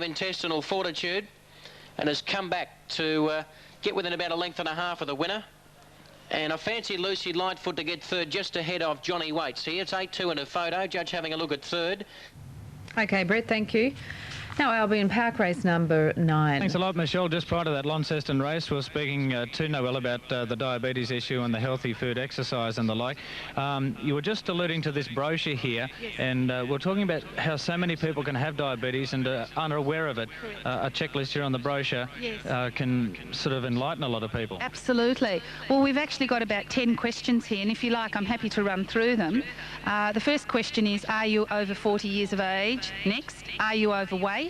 intestinal fortitude and has come back to get within about a length and a half of the winner. And I fancy Lucy Lightfoot to get third just ahead of Johnny Waits here. It's 8-2 in a photo. Judge having a look at third. OK, Brett, thank you. Now, Albion Park race number 9. Thanks a lot, Michelle. Just prior to that Launceston race, we were speaking to Noel about the diabetes issue and the healthy food, exercise and the like. You were just alluding to this brochure here, and we're talking about how so many people can have diabetes and are unaware of it. A checklist here on the brochure can sort of enlighten a lot of people. Absolutely. Well, we've actually got about 10 questions here, and if you like, I'm happy to run through them. The first question is, are you over 40 years of age? Next, are you overweight?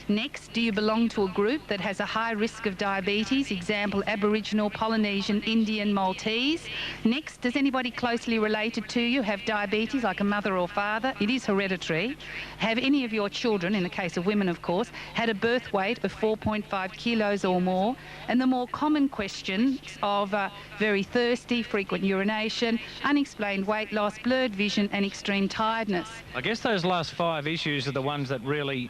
Next, do you belong to a group that has a high risk of diabetes? Example, Aboriginal, Polynesian, Indian, Maltese. Next, does anybody closely related to you have diabetes, like a mother or father? It is hereditary. Have any of your children, in the case of women of course, had a birth weight of 4.5 kilos or more? And the more common questions of very thirsty, frequent urination, unexplained weight loss, blurred vision and extreme tiredness. I guess those last 5 issues are the ones that really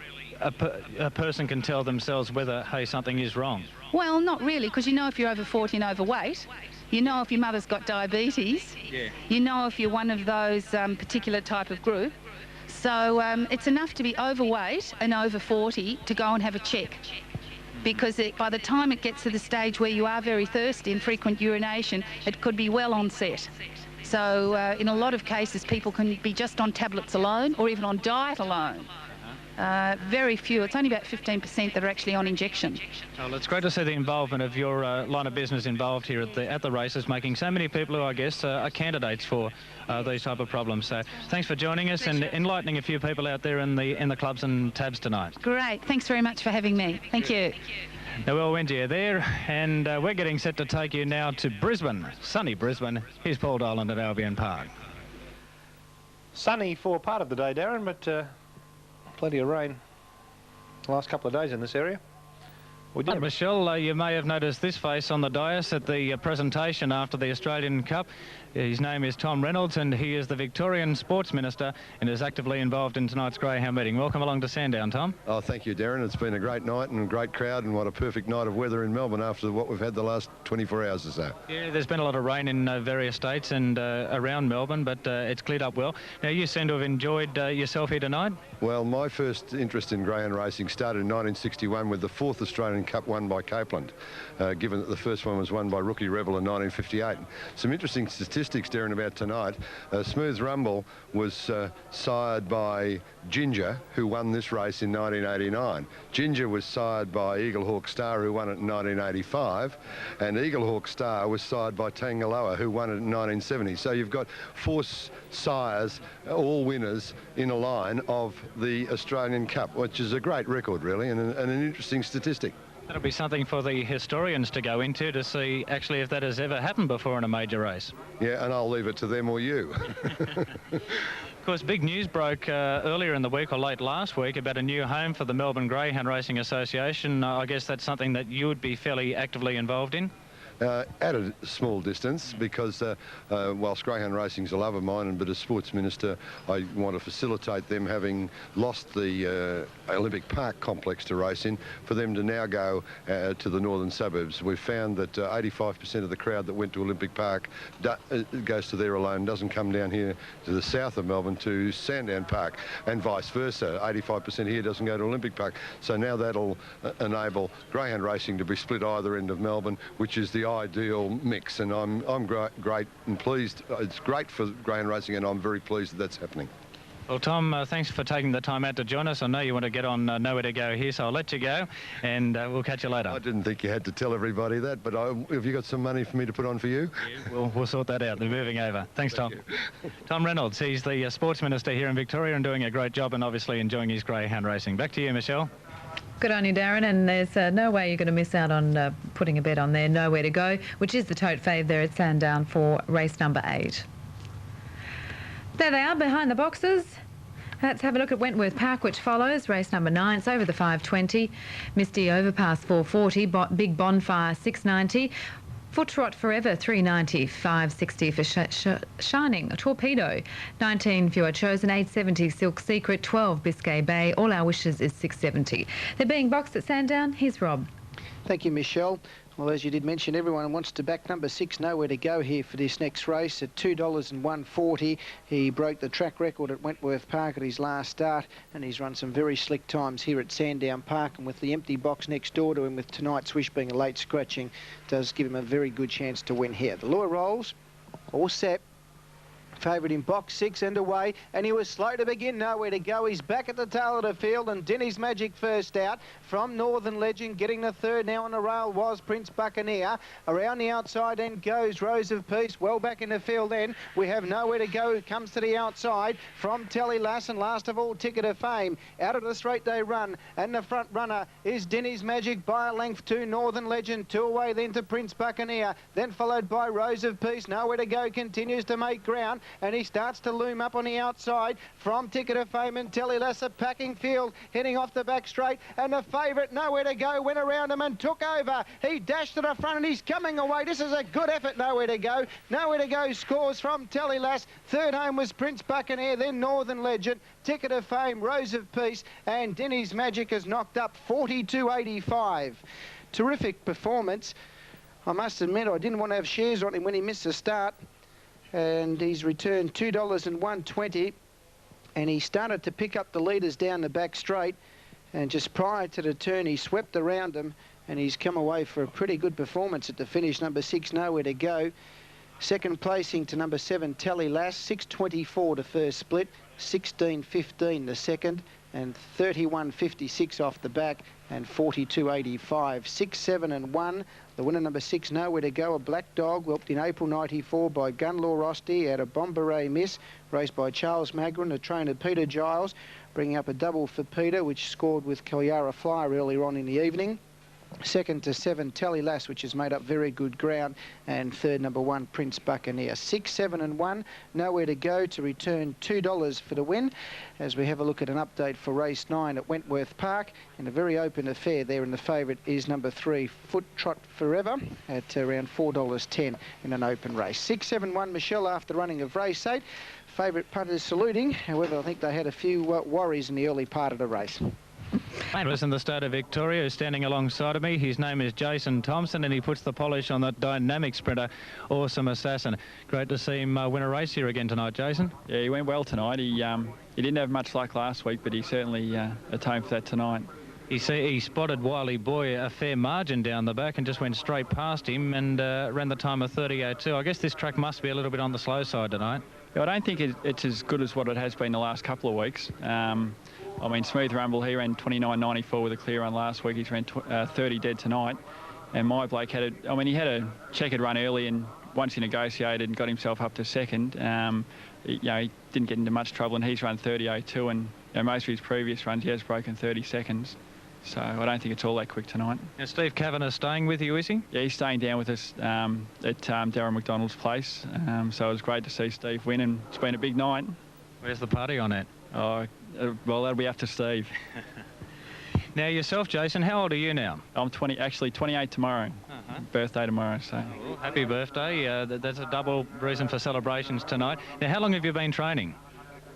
a person can tell themselves whether, hey, something is wrong. Well, not really, because you know if you're over 40 and overweight, you know if your mother's got diabetes, you know if you're one of those particular type of group. So it's enough to be overweight and over 40 to go and have a check. Because by the time it gets to the stage where you are very thirsty and frequent urination, it could be well onset. So in a lot of cases, people can be just on tablets alone or even on diet alone. Very few. It's only about 15% that are actually on injection. Well, it's great to see the involvement of your line of business involved here at the races, making so many people who I guess are candidates for these type of problems. So thanks for joining us and enlightening a few people out there in the clubs and tabs tonight. Great. Thanks very much for having me. Thank you. Noel Wendier there, and we're getting set to take you now to Brisbane, sunny Brisbane. Here's Paul Dolan at Albion Park. Sunny for part of the day, Darren, but plenty of rain the last couple of days in this area. Well, Michelle, you may have noticed this face on the dais at the presentation after the Australian Cup. His name is Tom Reynolds, and he is the Victorian Sports Minister and is actively involved in tonight's Greyhound meeting. Welcome along to Sandown, Tom. Oh, thank you, Darren. It's been a great night and a great crowd, and what a perfect night of weather in Melbourne after what we've had the last 24 hours or so. Yeah, there's been a lot of rain in various states and around Melbourne, but it's cleared up well. Now, you seem to have enjoyed yourself here tonight. Well, my first interest in greyhound racing started in 1961 with the 4th Australian Cup won by Copeland, given that the first one was won by Rookie Rebel in 1958. Some interesting statistics, Darren, about tonight. Smooth Rumble was sired by Ginger, who won this race in 1989. Ginger was sired by Eagle Hawk Star, who won it in 1985, and Eagle Hawk Star was sired by Tangaloa, who won it in 1970. So you've got 4 sires, all winners, in a line of the Australian Cup, which is a great record, really, and an interesting statistic. That'll be something for the historians to go into to see actually if that has ever happened before in a major race. Yeah, and I'll leave it to them or you. Of course, big news broke earlier in the week or late last week about a new home for the Melbourne Greyhound Racing Association. I guess that's something that you would be fairly actively involved in? At a small distance, because whilst greyhound racing is a love of mine, but as Sports Minister I want to facilitate them, having lost the Olympic Park complex to race in, for them to now go to the northern suburbs. We've found that 85% of the crowd that went to Olympic Park goes to there alone, doesn't come down here to the south of Melbourne to Sandown Park, and vice versa. 85% here doesn't go to Olympic Park. So now that'll enable greyhound racing to be split either end of Melbourne, which is the ideal mix, and I'm great and pleased. It's great for greyhound racing, and I'm very pleased that that's happening. Well, Tom, thanks for taking the time out to join us. I know you want to get on Nowhere to Go here, so I'll let you go, and we'll catch you later. I didn't think you had to tell everybody that, but have you got some money for me to put on for you? Yeah, we'll sort that out. They're moving over. Thanks, Tom. Tom Reynolds, he's the Sports Minister here in Victoria and doing a great job and obviously enjoying his greyhound racing. Back to you, Michelle. Good on you, Darren, and there's no way you're going to miss out on putting a bet on there, Nowhere to Go, which is the tote fave there at Sandown for race number 8. There they are, behind the boxes. Let's have a look at Wentworth Park, which follows, race number 9. It's over the 520. Misty Overpass 440, Big Bonfire 690. Foot Trot Forever, 390, 560 for Shining. A Torpedo, 19 fewer chosen, 870 Silk Secret, 12 Biscay Bay. All Our Wishes is 670. They're being boxed at Sandown. Here's Rob. Thank you, Michelle. Well, as you did mention, everyone wants to back number 6, Nowhere to Go, here for this next race at $2 and $1.40. He broke the track record at Wentworth Park at his last start, and he's run some very slick times here at Sandown Park. And with the empty box next door to him, with tonight's wish being a late scratching, does give him a very good chance to win here. The lure rolls, all set. Favourite in box 6 and away, and he was slow to begin. Nowhere to Go. He's back at the tail of the field, and Denny's Magic first out from Northern Legend. Getting the third now on the rail was Prince Buccaneer. Around the outside end goes Rose of Peace. Well back in the field then. We have Nowhere to Go. Comes to the outside from Telly Lass, and last of all Ticket of Fame. Out of the straight day run, and the front runner is Denny's Magic by a length to Northern Legend. 2 away then to Prince Buccaneer, then followed by Rose of Peace. Nowhere to Go continues to make ground, and he starts to loom up on the outside from Ticket of Fame and Telly Lass. Packing field heading off the back straight, and the favourite Nowhere to Go went around him and took over. He dashed to the front and he's coming away. This is a good effort, Nowhere to Go. Nowhere to Go scores from Telly Lass. Third home was Prince Buccaneer, then Northern Legend, Ticket of Fame, Rose of Peace, and Denny's Magic has knocked up 42.85. Terrific performance. I must admit, I didn't want to have shares on him when he missed the start, and he's returned $2 and $1.20, and he started to pick up the leaders down the back straight, and just prior to the turn he swept around them, and he's come away for a pretty good performance at the finish. Number 6, Nowhere to Go. Second placing to number 7, Telly Lass, 6.24 to first split, 16.15 the second, and 31.56 off the back, and 42.85. 6, 7 and 1. The winner, number 6, Nowhere to Go, a black dog, whelped in April 94 by Gunlaw Rosti out of Bombaré Miss, raced by Charles Magrin, the trainer Peter Giles, bringing up a double for Peter, which scored with Kalyara Flyer earlier on in the evening. Second to 7, Telly Lass, which has made up very good ground. And third, number 1, Prince Buccaneer. 6, 7 and 1, Nowhere to Go to return $2 for the win. As we have a look at an update for race 9 at Wentworth Park, in a very open affair there, and the favourite is number 3, Foot Trot Forever, at around $4.10 in an open race. 6, 7, 1, Michelle, after running of race 8. Favourite punters saluting. However, I think they had a few worries in the early part of the race. Was in the state of Victoria, who's standing alongside of me. His name is Jason Thompson, and he puts the polish on that dynamic sprinter, Awesome Assassin. Great to see him win a race here again tonight, Jason. Yeah, he went well tonight. He didn't have much luck last week, but he certainly atoned for that tonight. He spotted Wiley Boy a fair margin down the back and just went straight past him and ran the time of 30.02. I guess this track must be a little bit on the slow side tonight. Yeah, I don't think it's as good as what it has been the last couple of weeks. I mean, Smooth Rumble, he ran 29.94 with a clear run last week. He's ran 30 dead tonight. And My Blake he had a checkered run early, and once he negotiated and got himself up to second, he didn't get into much trouble, and he's run 30.02, and most of his previous runs he has broken 30 seconds. So I don't think it's all that quick tonight. And Steve Kavanagh staying with you, is he? Yeah, he's staying down with us at Darren McDonald's place. So it was great to see Steve win, and it's been a big night. Where's the party on it? Oh, well, that'll be up to Steve. Now yourself, Jason, how old are you now? I'm 28 tomorrow. Birthday tomorrow, so. Well, happy birthday. That's a double reason for celebrations tonight. Now, how long have you been training?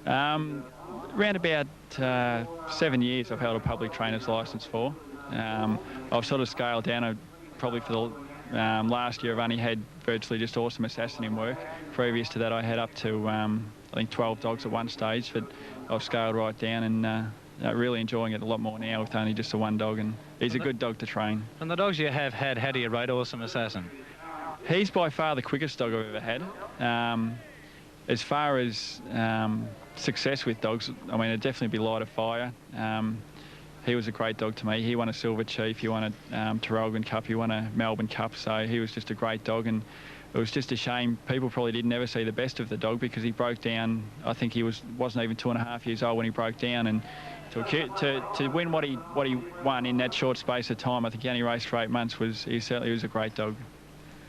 Around about 7 years I've held a public trainer's licence for. I've sort of scaled down. Probably for the last year I've only had virtually just Awesome Assassin in work. Previous to that I had up to I think 12 dogs at one stage, but I've scaled right down, and really enjoying it a lot more now with only just the one dog, and he's a good dog to train. And the dogs you have had, how do you rate Awesome Assassin? He's by far the quickest dog I've ever had. As far as success with dogs, I mean, it'd definitely be Light of Fire. He was a great dog to me. He won a Silver Chief, he won a Terralgan Cup, he won a Melbourne Cup, so he was just a great dog, and it was just a shame people probably didn't ever see the best of the dog because he broke down. I think he wasn't even 2.5 years old when he broke down, and to win what he won in that short space of time, I think he only raced for 8 months. He certainly was a great dog.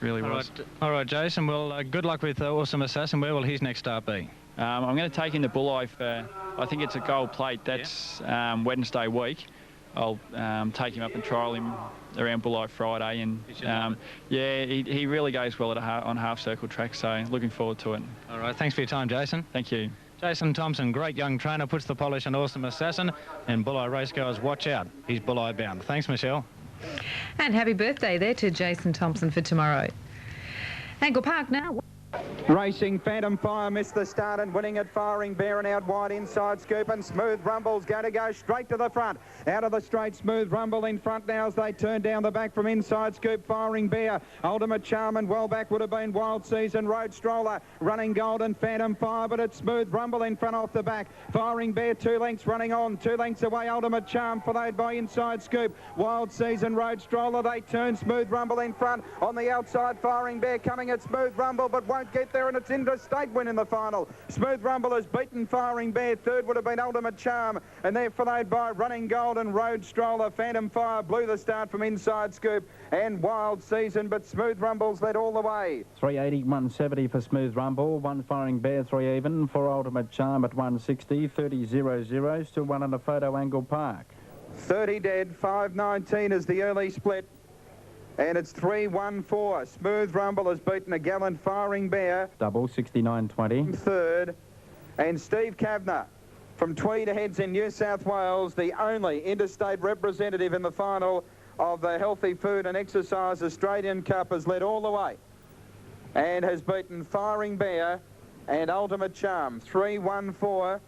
Really was. All right, Jason. Well, good luck with Awesome Assassin. Where will his next start be? I'm going to take him to Bulleye for, I think it's a gold plate. That's Wednesday week. I'll take him up and trial him around Bulli Friday. And yeah, he really goes well on half circle track, so looking forward to it. All right, thanks for your time, Jason. Thank you. Jason Thompson, great young trainer, puts the polish on Awesome Assassin, and Bulli racegoers, watch out, he's Bulli bound. Thanks, Michelle. And happy birthday there to Jason Thompson for tomorrow. Angle Park now. Racing Phantom Fire missed the start and winning it, Firing Bear and out wide inside Scoop, and Smooth Rumble's going to go straight to the front. Out of the straight, Smooth Rumble in front now as they turn down the back from inside Scoop. Firing Bear, Ultimate Charm, and well back would have been Wild Season, Road Stroller, Running Gold and Phantom Fire, but it's Smooth Rumble in front off the back. Firing Bear 2 lengths running on, 2 lengths away Ultimate Charm, followed by inside Scoop, Wild Season, Road Stroller. They turn, Smooth Rumble in front. On the outside, Firing Bear coming at Smooth Rumble, but won't get there, and it's interstate win in the final. Smooth Rumble has beaten Firing Bear. Third would have been Ultimate Charm, and they're followed by Running Gold and Road Stroller. Phantom Fire blew the start from inside Scoop and Wild Season, but Smooth Rumble's led all the way. 380, 170 for Smooth Rumble, 1 Firing Bear, 3 even for Ultimate Charm at 160, 30.00, still 1 in a photo Angle Park. 30 dead, 5.19 is the early split. And it's 3.14. Smooth Rumble has beaten a gallant Firing Bear. Double, 69.20. Third. And Steve Kavanagh from Tweed Heads in New South Wales, the only interstate representative in the final of the Healthy Food and Exercise Australian Cup, has led all the way and has beaten Firing Bear and Ultimate Charm. 3.14.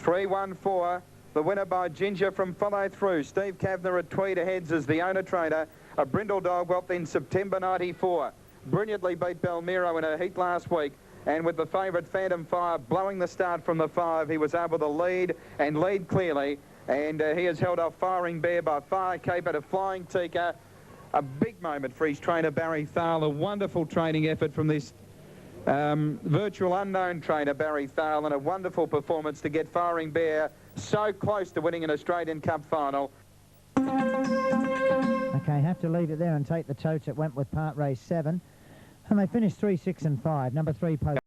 3.14. The winner by Ginger from Follow Through. Steve Kavanagh at Tweed Heads is the owner trainer. A brindle dog whelped in September 94. Brilliantly beat Balmero in a heat last week. And with the favourite Phantom Fire blowing the start from the 5, he was able to lead and lead clearly. And he has held off Firing Bear by Fire Caper to Flying Tika. A big moment for his trainer, Barry Thale. A wonderful training effort from this virtual unknown trainer, Barry Thale, and a wonderful performance to get Firing Bear so close to winning an Australian Cup final. Okay, have to leave it there and take the totes at Wentworth Park Race 7. And they finished 3, 6 and 5. Number 3, Post